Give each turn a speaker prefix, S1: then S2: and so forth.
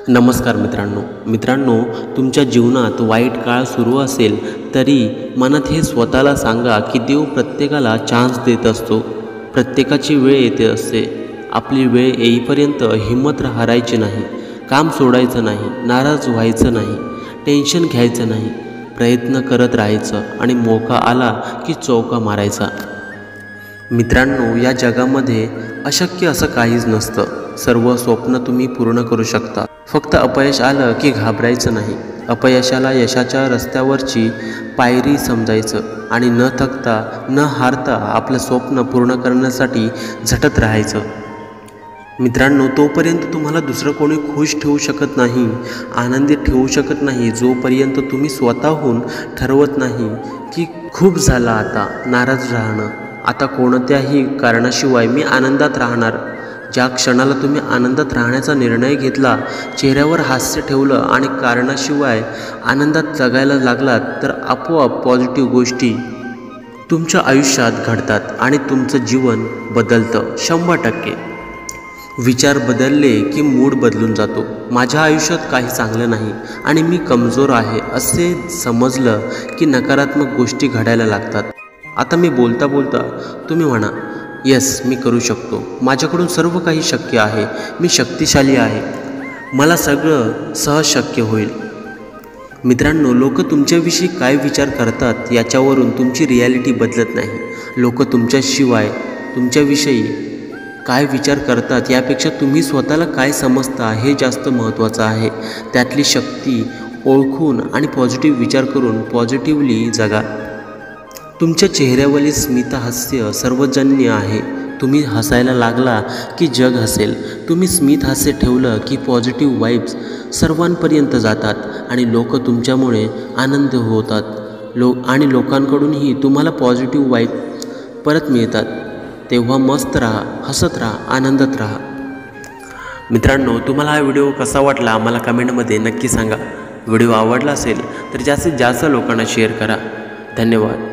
S1: नमस्कार मित्रांनो, तुमच्या जीवनात वाईट काळ सुरू असेल तरी मनात हे स्वतःला सांगा की देव प्रत्येकाला चान्स देत असतो। प्रत्येकाची वेळ येते असते। आपली वेळ येईपर्यंत हिम्मत हारायची नाही, काम सोडायचं नाही, नाराज व्हायचं नाही, टेन्शन घ्यायचं नाही, प्रयत्न करत राहायचं आणि मौका आला की चौका मारायचा। मित्रांनो, या जगामध्ये अशक्य असं काहीच नसतं। सर्व स्वप्न तुम्ही पूर्ण करू शकता। फक्त अपयश आलं की घाबरायचं नाही। अपयशाला यशाच्या रस्त्यावरची पायरी समजायचं आणि न थकता न हारता आपलं स्वप्न पूर्ण करण्यासाठी झटत राहायचं। मित्रांनो, तोपर्यंत तुम्हाला दुसरं कोणी खुश ठेवू शकत नाही, आनंदी ठेवू शकत नाही, जोपर्यंत तुम्ही स्वतःहून ठरवत नाही की खूप झालं आता नाराज राहणं, आता कोणत्याही कारणाशिवाय मी आनंदात राहणार। ज्या क्षणाला तुम्ही आनंदात राहण्याचा निर्णय घेतला, चेहऱ्यावर हास्य ठेवलं आणि कारणाशिवाय आनंदात जगायला लागलात, तर आपोआप पॉझिटिव्ह गोष्टी तुमच्या आयुष्यात घडतात आणि तुमचं जीवन बदलतं 100%। विचार बदलले की मूड बदलून जातो। माझ्या आयुष्यात काही चांगलं नाही आणि मी कमजोर आहे असे समजलं की नकारात्मक गोष्टी घडायला लागतात। आता मी बोलता तुम्ही म्हणा, यस मी करू शकतो, माझ्याकडून सर्व काही शक्य आहे, मी शक्तिशाली आहे, मला सगळं सहज शक्य होईल। मित्रांनो, लोक तुमच्याविषयी काय विचार करतात याच्यावरून तुमची रिॲलिटी बदलत नाही। लोक तुमच्याविषयी काय विचार करतात यापेक्षा तुम्ही स्वतःला काय समजता हे जास्त महत्त्वाचं आहे। त्यातली शक्ती ओळखून आणि पॉझिटिव्ह विचार करून पॉझिटिव्हली जगा। तुमच्या चेहऱ्यावरील स्मितहास्य सर्वजन्य आहे। तुम्ही हसायला लागला की जग हसेल। तुम्ही स्मित हास्य ठेवलं की पॉझिटिव्ह वाईब्स सर्वांपर्यंत जातात आणि लोक तुमच्यामुळे आनंद होतात आणि लोकांकडूनही तुम्हाला पॉझिटिव्ह वाईब परत मिळतात। तेव्हा मस्त राहा, हसत राहा, आनंदात राहा। मित्रांनो, तुम्हाला हा व्हिडिओ कसा वाटला मला कमेंटमध्ये नक्की सांगा। व्हिडिओ आवडला असेल तर जास्तीत जास्त लोकांना शेअर करा। धन्यवाद।